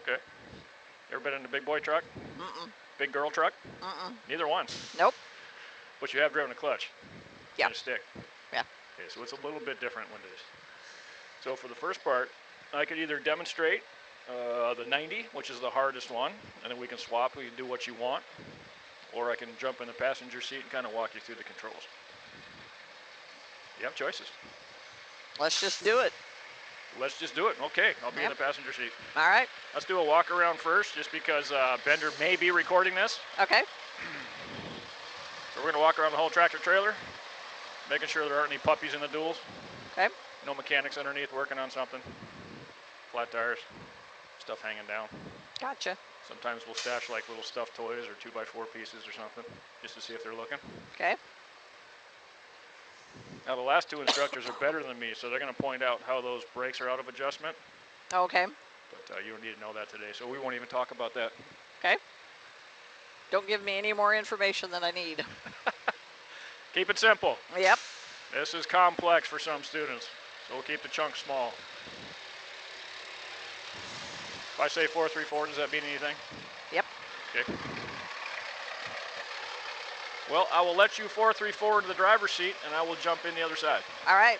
Okay. You ever been in a big boy truck? Mm-mm. Big girl truck? Mm-mm. Neither one. Nope. But you have driven a clutch. Yeah. And a stick. Yeah. Okay, so it's a little bit different when it is. So for the first part, I could either demonstrate the 90, which is the hardest one, and then we can swap. We can do what you want. Or I can jump in the passenger seat and kind of walk you through the controls. You have choices. Let's just do it. Let's just do it. Okay, I'll be in the passenger seat. All right. Let's do a walk around first, just because Bender may be recording this. Okay. So we're going to walk around the whole tractor trailer, making sure there aren't any puppies in the duals. Okay. No mechanics underneath working on something. Flat tires, stuff hanging down. Gotcha. Sometimes we'll stash like little stuffed toys or 2x4 pieces or something, just to see if they're looking. Okay. Now the last two instructors are better than me, so they're going to point out how those brakes are out of adjustment. Okay. But you don't need to know that today, so we won't even talk about that. Okay. Don't give me any more information than I need. Keep it simple. Yep. This is complex for some students, so we'll keep the chunks small. If I say 434, does that mean anything? Yep. Okay. Well, I will let you 434 into the driver's seat, and I will jump in the other side. All right.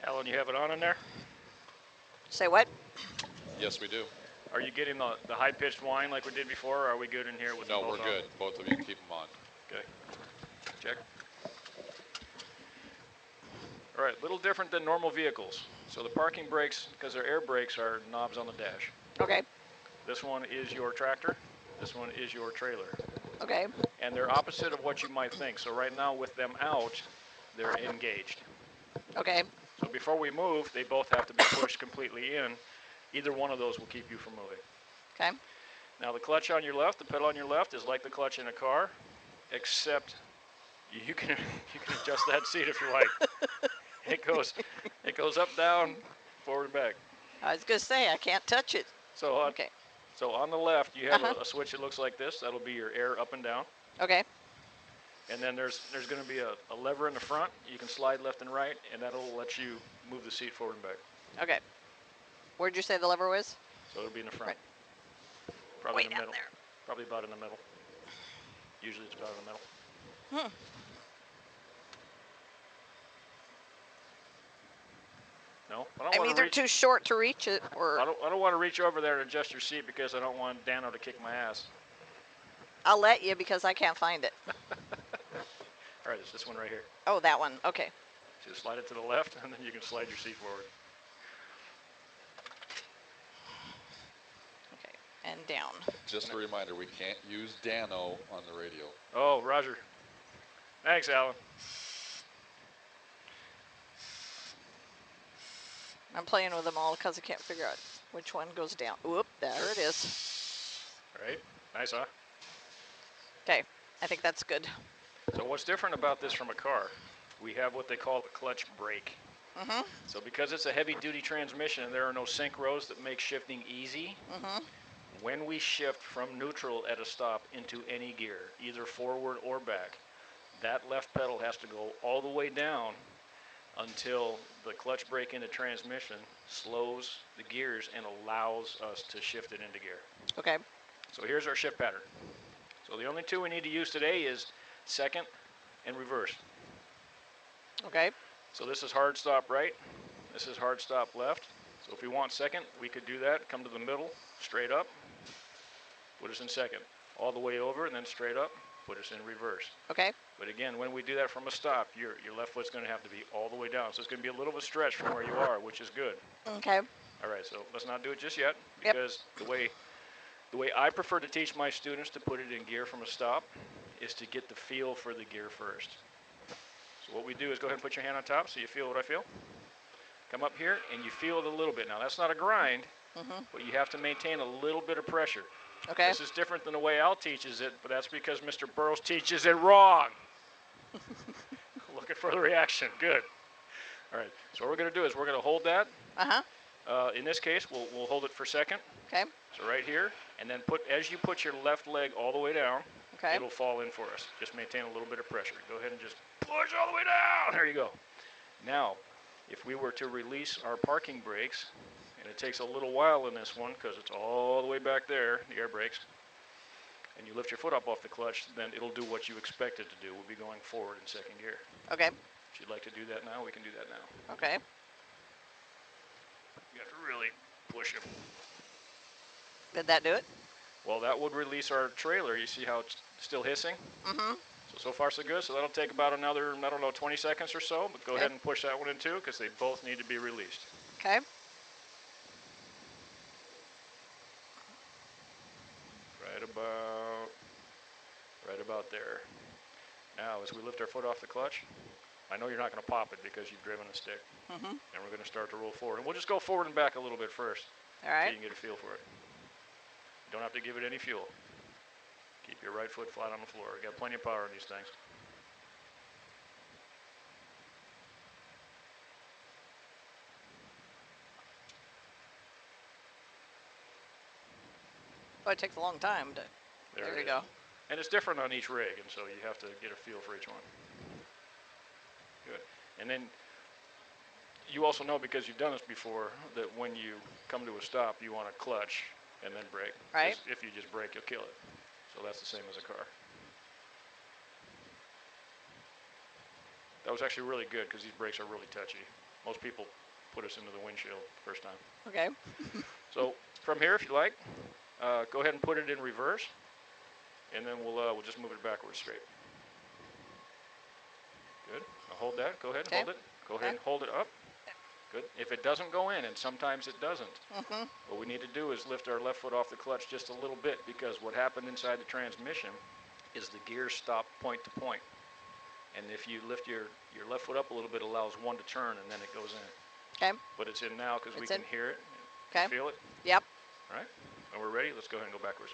Alan, you have it on in there? Say what? Yes, we do. Are you getting the high-pitched whine like we did before, or are we good in here with them both No, we're good. Both of you keep them on. Okay. Check. All right, a little different than normal vehicles. So the parking brakes, because they're air brakes, are knobs on the dash. Okay. This one is your tractor. This one is your trailer. Okay. And they're opposite of what you might think. So right now with them out, they're engaged. Okay. So before we move, they both have to be pushed completely in. Either one of those will keep you from moving. Okay. Now the clutch on your left, the pedal on your left is like the clutch in a car, except you can adjust that seat if you like. It goes up, down, forward, and back. I was gonna say I can't touch it. So Okay. So on the left, you have a switch that looks like this. That'll be your air up and down. Okay. And then there's going to be a lever in the front. You can slide left and right, and that'll let you move the seat forward and back. Okay. Where'd you say the lever was? So it'll be in the front. Right. Probably Way in the down middle. there. Probably about in the middle. Usually it's about in the middle. No, I don't I'm want to either reach. too short to reach it, or I don't want to reach over there and adjust your seat because I don't want Dano to kick my ass. I'll let you because I can't find it. All right, it's this one right here. Oh, that one. Okay. So slide it to the left, and then you can slide your seat forward. Okay. And down. Just a reminder, we can't use Dano on the radio. Oh, Roger. Thanks, Alan. I'm playing with them all because I can't figure out which one goes down. Whoop, there it is. All right, nice, huh? Okay, I think that's good. So what's different about this from a car? We have what they call the clutch brake. So because it's a heavy-duty transmission and there are no sync rows that make shifting easy, when we shift from neutral at a stop into any gear, either forward or back, that left pedal has to go all the way down until the clutch brake in the transmission slows the gears and allows us to shift it into gear. Okay. So here's our shift pattern. So the only two we need to use today is second and reverse. Okay. So this is hard stop right, this is hard stop left. So if we want second, we could do that, come to the middle, straight up, put us in second. All the way over and then straight up, put us in reverse. Okay. But again, when we do that from a stop, your left foot's going to have to be all the way down. So it's going to be a little bit of a stretch from where you are, which is good. Okay. All right, so let's not do it just yet, because the way I prefer to teach my students to put it in gear from a stop is to get the feel for the gear first. So what we do is go ahead and put your hand on top so you feel what I feel. Come up here and you feel it a little bit. Now that's not a grind, but you have to maintain a little bit of pressure. Okay. This is different than the way Al teaches it, but that's because Mr. Burrows teaches it wrong. Looking for the reaction. Good. All right, so what we're going to do is we're going to hold that. Uh-huh. In this case, we'll hold it for second. Okay. So right here, and then as you put your left leg all the way down, Okay. it'll fall in for us. Just maintain a little bit of pressure. Go ahead and just push all the way down. There you go. Now, if we were to release our parking brakes, and it takes a little while in this one because it's all the way back there, the air brakes, and you lift your foot up off the clutch, then it'll do what you expect it to do. We'll be going forward in second gear. Okay. If you'd like to do that now, we can do that now. Okay. You have to really push him. Did that do it? Well, that would release our trailer. You see how it's still hissing? Mm-hmm. So far so good. So that'll take about another, I don't know, 20 seconds or so. But go ahead and push that one in too, because they both need to be released. Okay. Right about there. Now, as we lift our foot off the clutch, I know you're not going to pop it because you've driven a stick. Mm-hmm. And we're going to start to roll forward. And we'll just go forward and back a little bit first. All right. So you can get a feel for it. You don't have to give it any fuel. Keep your right foot flat on the floor. You got plenty of power in these things. Oh, it takes a long time to. There you go. And it's different on each rig, and so you have to get a feel for each one. Good. And then you also know, because you've done this before, that when you come to a stop, you want to clutch and then brake. Right. If you just brake, you'll kill it. So that's the same as a car. That was actually really good because these brakes are really touchy. Most people put us into the windshield first time. Okay. So from here, if you like, go ahead and put it in reverse, and then we'll just move it backwards straight. Good. Now hold that. Go ahead and hold it. Go ahead and hold it up. Good. If it doesn't go in, and sometimes it doesn't, what we need to do is lift our left foot off the clutch just a little bit, because what happened inside the transmission is the gears stop point to point. And if you lift your left foot up a little bit, it allows one to turn, and then it goes in. Okay. But it's in now because we can hear it. Okay. Feel it? Yep. All right. And we're ready. Let's go ahead and go backwards.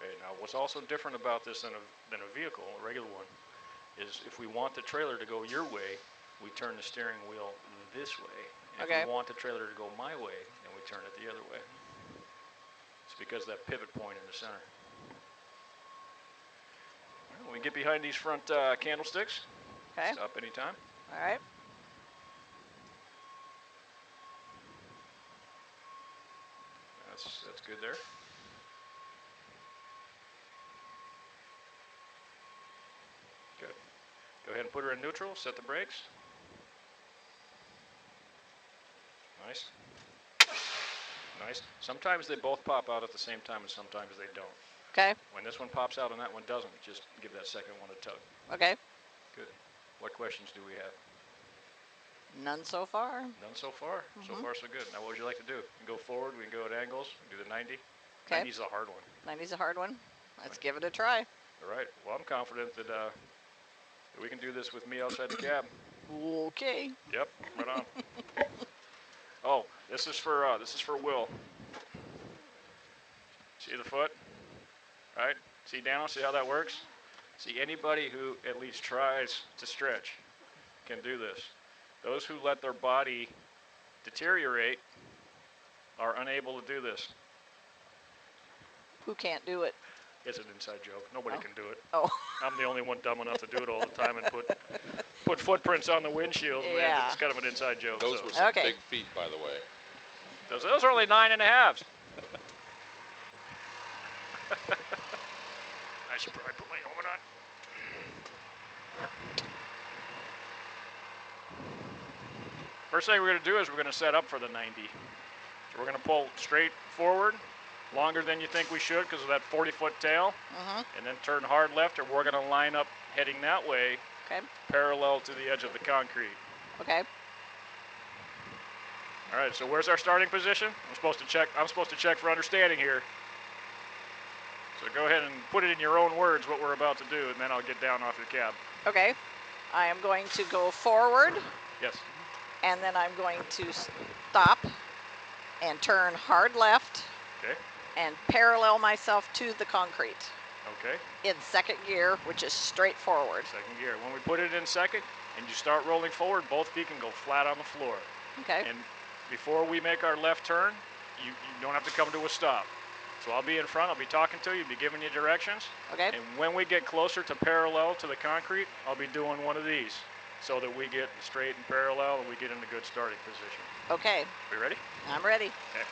Okay. Now, what's also different about this than a vehicle, a regular one, is if we want the trailer to go your way, we turn the steering wheel this way. And if we want the trailer to go my way, then we turn it the other way. It's because of that pivot point in the center. When we get behind these front candlesticks, stop anytime. All right. That's good there. Good. Go ahead and put her in neutral, set the brakes. Nice. Nice. Sometimes they both pop out at the same time, and sometimes they don't. Okay. When this one pops out and that one doesn't, just give that second one a tug. Okay. Good. What questions do we have? None so far. None so far. So far, so good. Now, what would you like to do? We can go forward. We can go at angles. We can do the 90. Okay. 90's a hard one. 90's a hard one. Let's give it a try. All right. Well, I'm confident that we can do this with me outside the cab. Okay. Yep. Right on. Oh, this is for Will. See the foot? Right? See, Dano, see how that works? See, anybody who at least tries to stretch can do this. Those who let their body deteriorate are unable to do this. Who can't do it? It's an inside joke. Nobody can do it. Oh. I'm the only one dumb enough to do it all the time and put footprints on the windshield. Yeah. It's kind of an inside joke. Those were some big feet, by the way. Those are only 9.5s. I should probably put my helmet on. First thing we're going to do is we're going to set up for the 90. So we're going to pull straight forward, longer than you think we should because of that 40-foot tail, and then turn hard left, or we're going to line up heading that way, parallel to the edge of the concrete. Okay. All right, so where's our starting position? I'm supposed to check for understanding here. So go ahead and put it in your own words what we're about to do, and then I'll get down off your cab. Okay. I am going to go forward. Yes. And then I'm going to stop and turn hard left. Okay. and parallel myself to the concrete Okay. in second gear, which is straight forward. Second gear. When we put it in second and you start rolling forward, both feet can go flat on the floor. Okay. And before we make our left turn, you don't have to come to a stop. So I'll be in front, I'll be talking to you, be giving you directions. Okay. And when we get closer to parallel to the concrete, I'll be doing one of these so that we get straight and parallel and we get in a good starting position. Okay. We ready? I'm ready. Okay.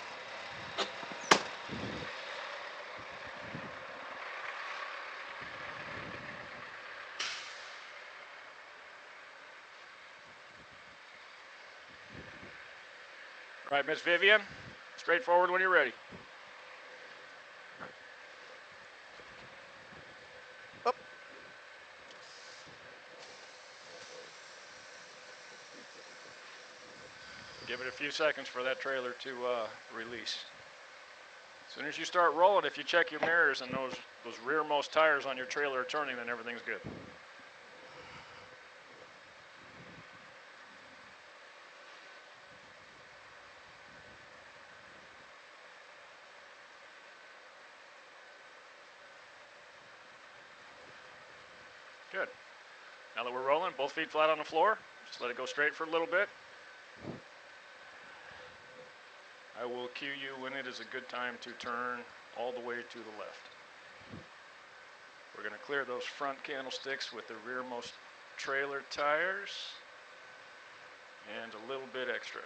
All right, Miss Vivian, straight forward when you're ready. Oop. Give it a few seconds for that trailer to release. As soon as you start rolling, if you check your mirrors and those rearmost tires on your trailer are turning, then everything's good. Good. Now that we're rolling, both feet flat on the floor, just let it go straight for a little bit. I will cue you when it is a good time to turn all the way to the left. We're going to clear those front candlesticks with the rearmost trailer tires and a little bit extra.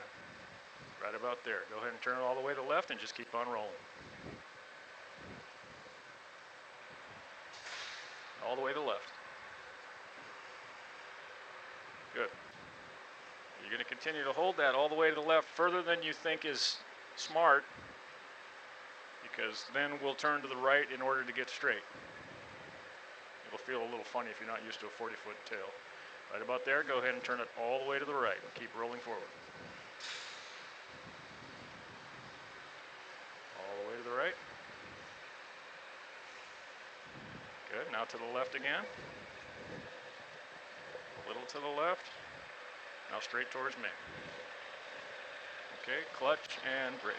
Right about there. Go ahead and turn it all the way to the left and just keep on rolling. All the way to the left. Good. You're going to continue to hold that all the way to the left further than you think is smart, because then we'll turn to the right in order to get straight. It'll feel a little funny if you're not used to a 40-foot tail. Right about there, go ahead and turn it all the way to the right. Keep rolling forward. All the way to the right. Good, now to the left again. A little to the left. Now straight towards me. Okay, clutch and brake.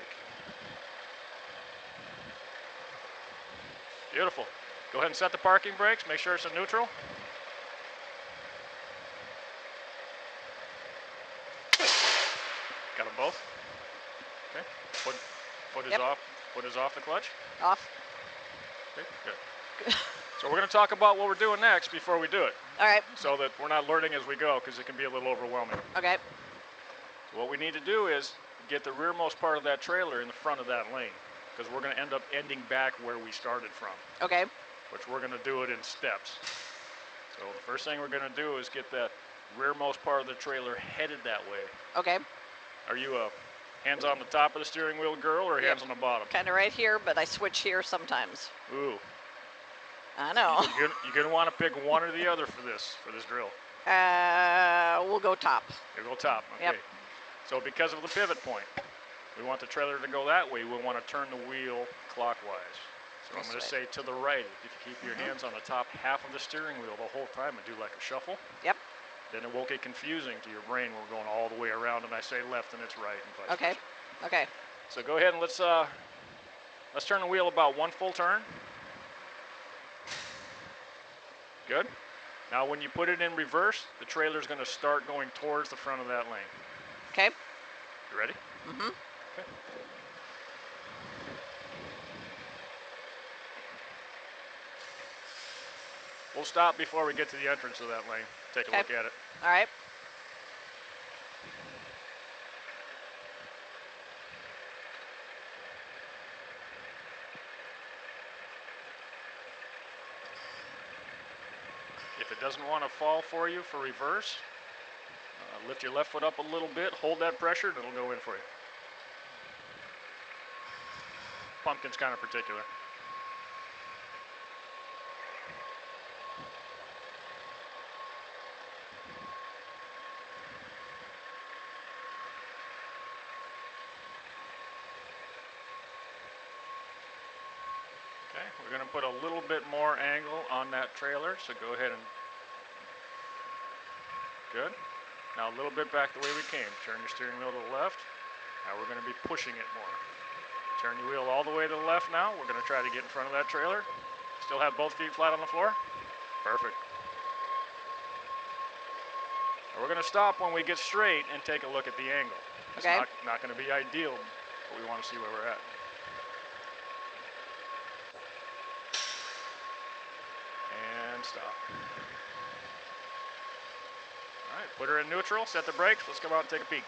Beautiful. Go ahead and set the parking brakes. Make sure it's in neutral. Got them both. Okay. Foot is Yep. off. Foot is off the clutch. Off. Okay, good. So we're going to talk about what we're doing next before we do it, All right. so that we're not learning as we go, because it can be a little overwhelming. Okay. So what we need to do is get the rearmost part of that trailer in the front of that lane, because we're going to end up ending back where we started from, Okay. which we're going to do it in steps. So the first thing we're going to do is get that rearmost part of the trailer headed that way. Okay. Are you a hands on the top of the steering wheel girl or hands on the bottom? Kind of right here, but I switch here sometimes. Ooh. I know. You're going to want to pick one or the other for this drill. We'll go top. You go top. Okay. Yep. So because of the pivot point, we want the trailer to go that way. We want to turn the wheel clockwise. So I'm going to say to the right. If you keep your hands on the top half of the steering wheel the whole time and do like a shuffle, Yep. then it won't get confusing to your brain. We're going all the way around, and I say left, and it's right, and vice Okay. versa. Okay. So go ahead and let's turn the wheel about one full turn. Good. Now when you put it in reverse, the trailer's going to start going towards the front of that lane. Okay. You ready? Mm-hmm. Okay. We'll stop before we get to the entrance of that lane. Take a Okay. look at it. All right. If it doesn't want to fall for you for reverse, lift your left foot up a little bit, hold that pressure, and it'll go in for you. Pumpkin's kind of particular. Okay, we're going to put a little bit more angle on that trailer, so go ahead and... Good. Now a little bit back the way we came. Turn your steering wheel to the left. Now we're going to be pushing it more. Turn your wheel all the way to the left now. We're going to try to get in front of that trailer. Still have both feet flat on the floor. Perfect. And we're going to stop when we get straight and take a look at the angle. It's Okay. not going to be ideal, but we want to see where we're at. And stop. All right, put her in neutral, set the brakes. Let's come out and take a peek.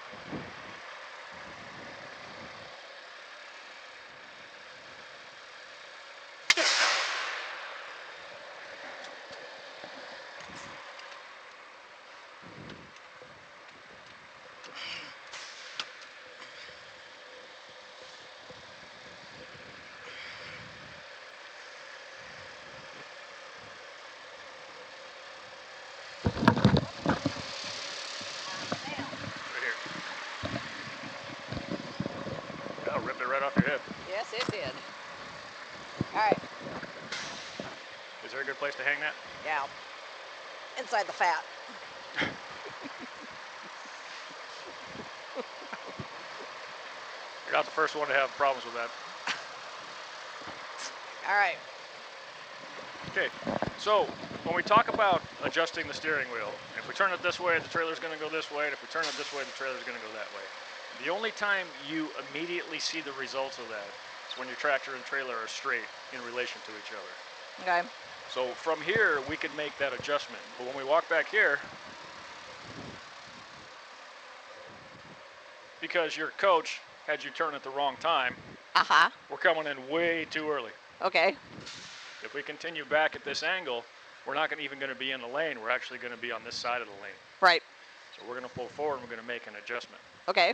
That'll rip it right off your head. Yes, it did. All right. Is there a good place to hang that? Yeah. Inside the fat. You're not the first one to have problems with that. All right. Okay, so when we talk about adjusting the steering wheel, if we turn it this way, the trailer's going to go this way, and if we turn it this way, the trailer's going to go that way. The only time you immediately see the results of that is when your tractor and trailer are straight in relation to each other. Okay. So from here, we could make that adjustment. But when we walk back here, because your coach had you turn at the wrong time, Uh-huh. we're coming in way too early. Okay. If we continue back at this angle, we're not even going to be in the lane. We're actually going to be on this side of the lane. Right. So we're going to pull forward and we're going to make an adjustment. Okay.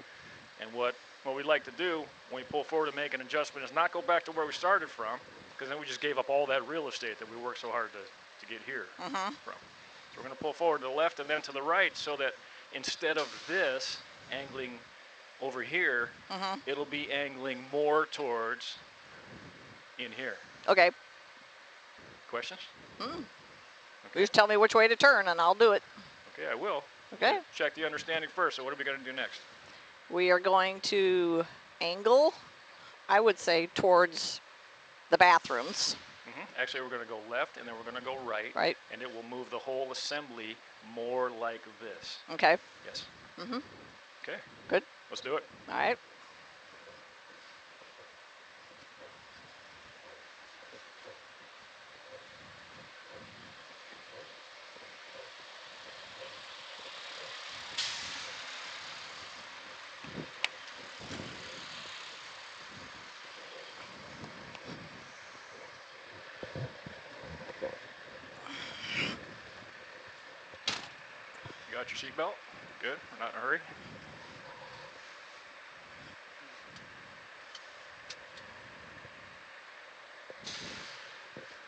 And what we'd like to do when we pull forward and make an adjustment is not go back to where we started from, because then we just gave up all that real estate that we worked so hard to get here from. So we're going to pull forward to the left and then to the right, so that instead of this angling over here, it'll be angling more towards in here. Okay. Questions? You just tell me which way to turn and I'll do it. Okay, I will. Okay. Check the understanding first. So what are we going to do next? We are going to angle, I would say, towards the bathrooms. Actually, we're going to go left and then we're going to go right. Right. And it will move the whole assembly more like this. Okay. Yes. Okay. Good. Let's do it. All right. You got your seatbelt? Good. We're not in a hurry.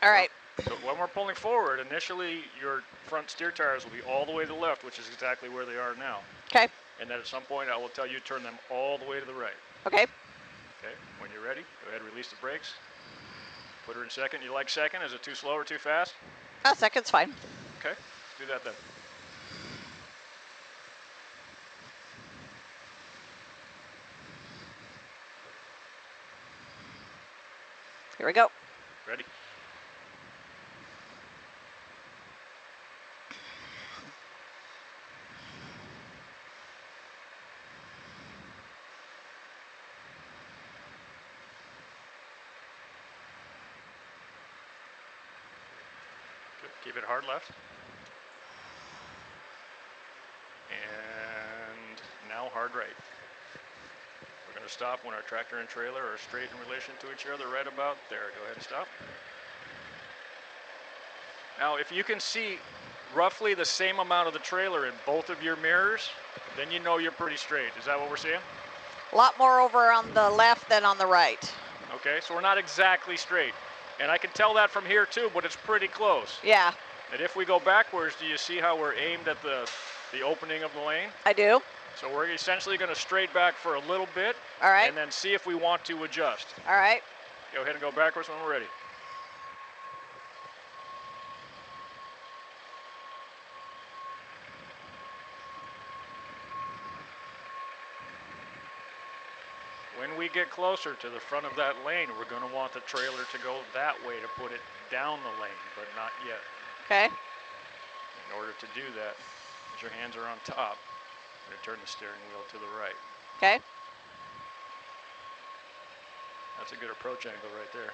All right. So when we're pulling forward, initially your front steer tires will be all the way to the left, which is exactly where they are now. Okay. And then at some point I will tell you to turn them all the way to the right. Okay. Okay, when you're ready, go ahead and release the brakes. Put her in second. You like second? Is it too slow or too fast? A second's fine. Okay, let's do that then. Here we go. Ready? Good. Keep it hard left. And now hard right. We're going to stop when our tractor and trailer are straight in relation to each other, right about there. Go ahead and stop. Now, if you can see roughly the same amount of the trailer in both of your mirrors, then you know you're pretty straight. Is that what we're seeing? A lot more over on the left than on the right. Okay, so we're not exactly straight. And I can tell that from here too, but it's pretty close. Yeah, And if we go backwards, do you see how we're aimed at the opening of the lane? I do. So we're essentially going to straight back for a little bit. All right. And then see if we want to adjust. All right. Go ahead and go backwards when we're ready. When we get closer to the front of that lane, we're going to want the trailer to go that way to put it down the lane, but not yet. Okay. In order to do that, as your hands are on top, you're going to turn the steering wheel to the right. Okay. That's a good approach angle right there.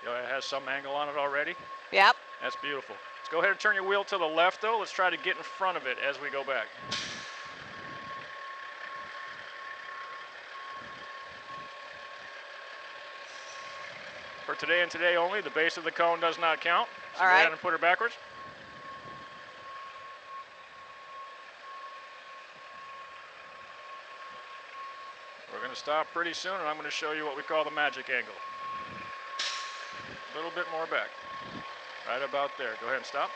You know, it has some angle on it already. Yep. That's beautiful. Let's go ahead and turn your wheel to the left, though. Let's try to get in front of it as we go back. For today and today only, the base of the cone does not count. So All go right. ahead and put her backwards. We're going to stop pretty soon, and I'm going to show you what we call the magic angle. A little bit more back. Right about there. Go ahead and stop.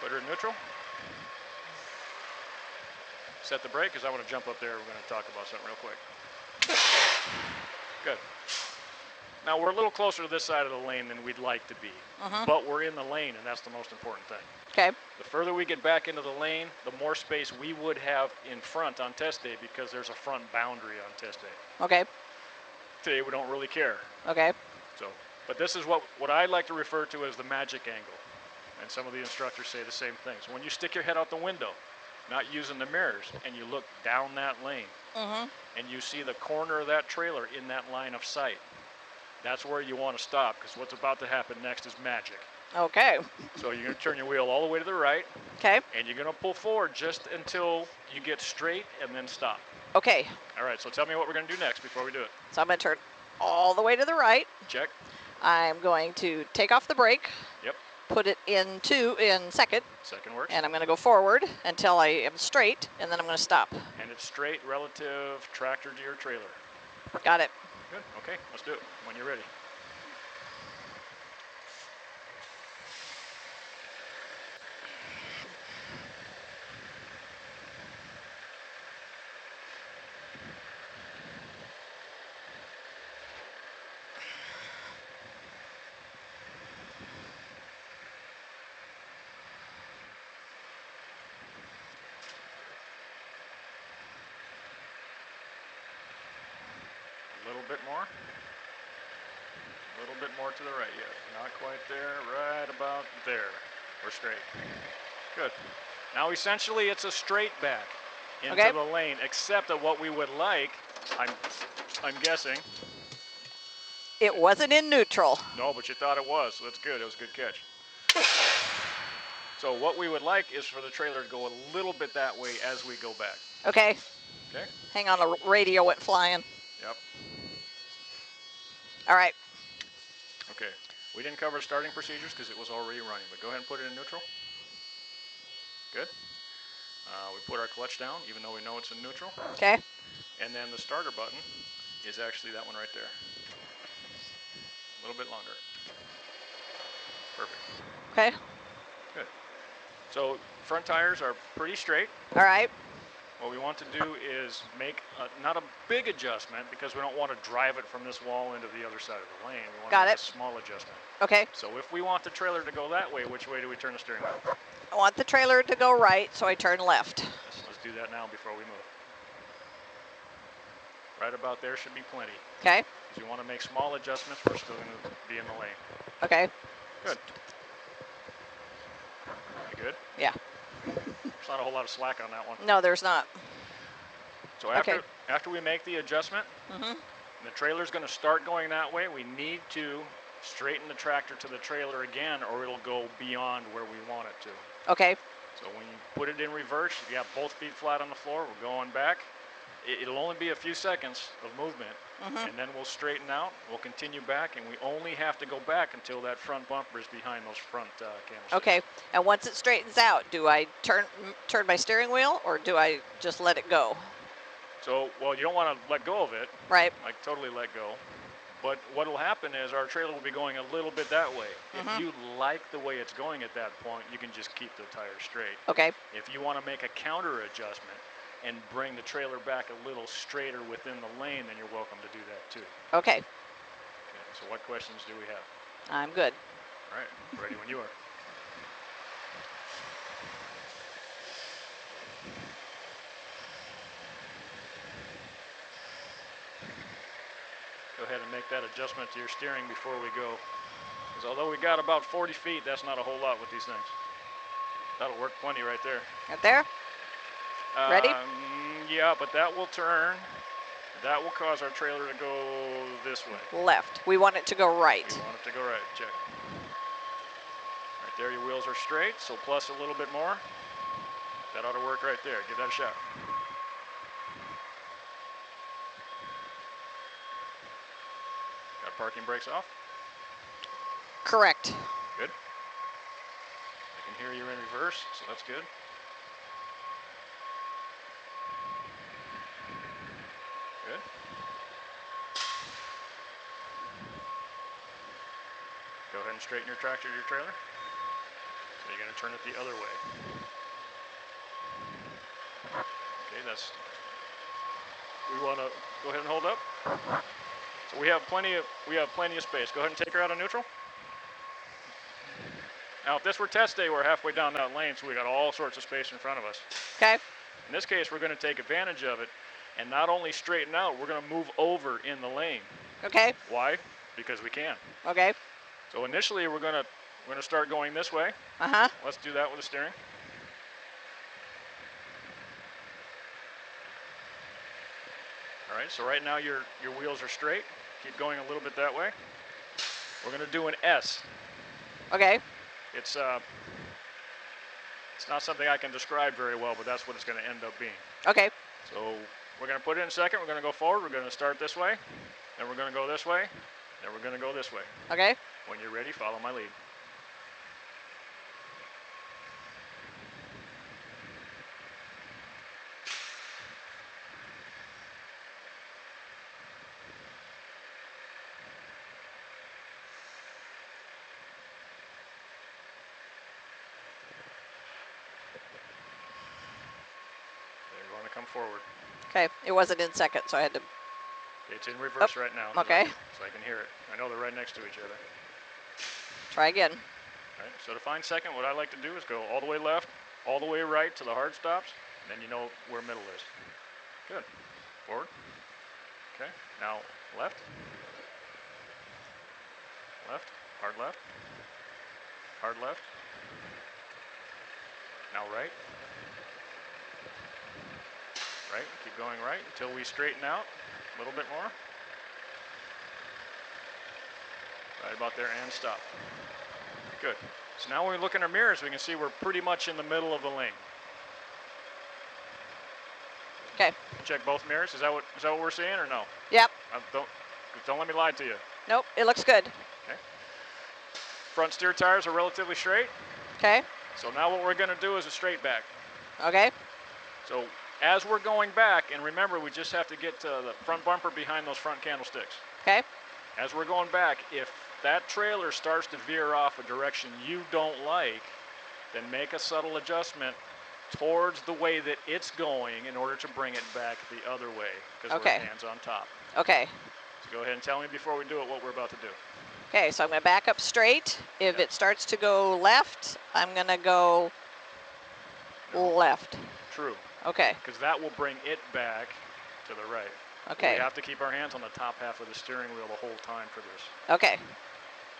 Put her in neutral. Set the brake, because I want to jump up there. We're going to talk about something real quick. Good. Now, we're a little closer to this side of the lane than we'd like to be, but we're in the lane, and that's the most important thing. Okay. The further we get back into the lane, the more space we would have in front on test day, because there's a front boundary on test day. Okay. Today, we don't really care. Okay. So, but this is what I like to refer to as the magic angle, and some of the instructors say the same thing. So when you stick your head out the window, not using the mirrors, and you look down that lane, and you see the corner of that trailer in that line of sight, that's where you want to stop, because what's about to happen next is magic. Okay. So you're going to turn your wheel all the way to the right, Okay. and you're going to pull forward just until you get straight and then stop. Okay. All right, so tell me what we're going to do next before we do it. So I'm going to turn all the way to the right. Check. I'm going to take off the brake. Yep. Put it in second. Second works. And I'm going to go forward until I am straight, and then I'm going to stop. And it's straight relative tractor to your trailer. Got it. Good. Okay, let's do it when you're ready. A little bit more. A little bit more to the right yet. Not quite there. Right about there. We're straight. Good. Now essentially it's a straight back into the lane, except that what we would like, I'm guessing. It wasn't in neutral. No, but you thought it was, so that's good. It was a good catch. So what we would like is for the trailer to go a little bit that way as we go back. Okay. Okay? Hang on, a radio went flying. Yep. All right. Okay. We didn't cover starting procedures because it was already running, but go ahead and put it in neutral. Good. We put our clutch down, even though we know it's in neutral. Okay. And then the starter button is actually that one right there. A little bit longer. Perfect. Okay. Good. So front tires are pretty straight. All right. What we want to do is make not a big adjustment, because we don't want to drive it from this wall into the other side of the lane. We want to make a small adjustment. Okay. So if we want the trailer to go that way, which way do we turn the steering wheel? I want the trailer to go right, so I turn left. Let's do that now before we move. Right about there should be plenty. Okay. If you want to make small adjustments, we're still going to be in the lane. Okay. Good. You good? Yeah. There's not a whole lot of slack on that one. No, there's not. So after we make the adjustment, the trailer's going to start going that way. We need to straighten the tractor to the trailer again, or it'll go beyond where we want it to. Okay. So when you put it in reverse, you have both feet flat on the floor. We're going back. It'll only be a few seconds of movement, and then we'll straighten out. We'll continue back, and we only have to go back until that front bumper is behind those front candlesticks. Okay. And once it straightens out, do I turn my steering wheel, or do I just let it go? So, well, you don't want to let go of it. Right. Like totally let go. But what will happen is our trailer will be going a little bit that way. If you like the way it's going at that point, you can just keep the tires straight. Okay. If you want to make a counter adjustment and bring the trailer back a little straighter within the lane, then you're welcome to do that too. Okay. Okay, so what questions do we have? I'm good. All right, ready when you are. go ahead and make that adjustment to your steering before we go. Because although we got about 40 feet, that's not a whole lot with these things. That'll work plenty right there. Right there? Ready? Yeah, but that will turn. That will cause our trailer to go this way. Left. We want it to go right. We want it to go right. Check. Right there, your wheels are straight, so plus a little bit more. That ought to work right there. Give that a shot. Got parking brakes off? Correct. Good. I can hear you in reverse, so that's good. Good. Go ahead and straighten your tractor to your trailer. So you're going to turn it the other way. Okay, we want to go ahead and hold up. So we have plenty of space. Go ahead and take her out of neutral. Now, if this were test day, we're halfway down that lane, so we got all sorts of space in front of us. Okay. In this case, we're going to take advantage of it and not only straighten out, we're going to move over in the lane. Okay. Why? Because we can. Okay. So initially, we're going to start going this way. Uh-huh. Let's do that with the steering. All right, so right now your wheels are straight. Keep going a little bit that way. We're going to do an S. Okay. It's not something I can describe very well, but that's what it's going to end up being. Okay. So we're going to put it in second. We're going to go forward. We're going to start this way. Then we're going to go this way. Then we're going to go this way. Okay. When you're ready, follow my lead. There, you want to come forward. Okay. It wasn't in second, so I had to. It's in reverse right now. Okay. So I can hear it. I know they're right next to each other. Try again. All right, so to find second, what I like to do is go all the way left, all the way right to the hard stops, and then you know where middle is. Good. Forward. Okay. Now left. Left. Hard left. Hard left. Now right. Right. Keep going right until we straighten out a little bit more. Right about there and stop. Good. So now when we look in our mirrors, we can see we're pretty much in the middle of the lane. Okay. Check both mirrors. Is that what we're seeing or no? Yep. Don't let me lie to you. Nope. It looks good. Okay. Front steer tires are relatively straight. Okay. So now what we're going to do is a straight back. Okay. So as we're going back, and remember we just have to get to the front bumper behind those front candlesticks. Okay. As we're going back, if that trailer starts to veer off a direction you don't like, then make a subtle adjustment towards the way that it's going in order to bring it back the other way, because Okay. we're hands on top. Okay. So go ahead and tell me before we do it what we're about to do. Okay, so I'm going to back up straight. If it starts to go left, I'm going to go left. True. Okay. Because that will bring it back to the right. Okay. We have to keep our hands on the top half of the steering wheel the whole time for this. Okay.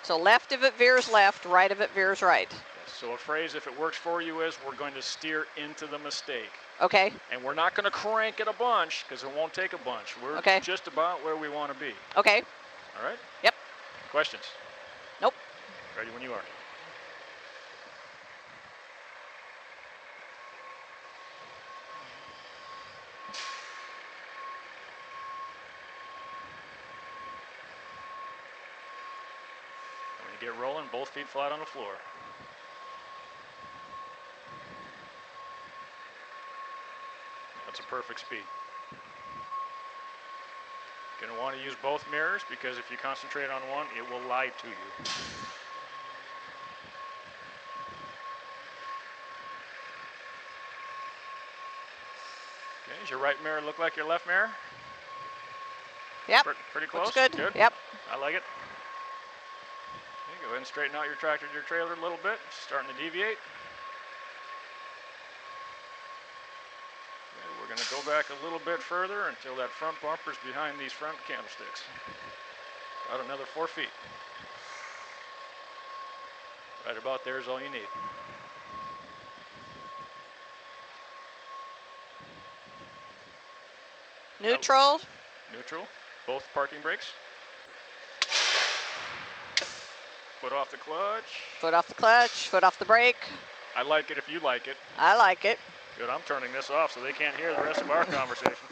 So left if it veers left, right if it veers right. Yes. So a phrase, if it works for you, is we're going to steer into the mistake. Okay. And we're not going to crank it a bunch because it won't take a bunch. We're just about where we want to be. Okay. All right? Yep. Questions? Nope. Ready when you are. When you get rolling, both feet flat on the floor. That's a perfect speed. You're going to want to use both mirrors because if you concentrate on one, it will lie to you. Okay, does your right mirror look like your left mirror? Yep. Pretty close? Looks good. Good? Yep. I like it. Okay, go ahead and straighten out your tractor to your trailer a little bit. Starting to deviate. Okay, we're going to go back a little bit further until that front bumper's behind these front candlesticks. About another 4 feet. Right about there is all you need. Neutral. Neutral. Both parking brakes. Foot off the clutch. Foot off the clutch, foot off the brake. I like it if you like it. I like it. Good, I'm turning this off so they can't hear the rest of our conversation.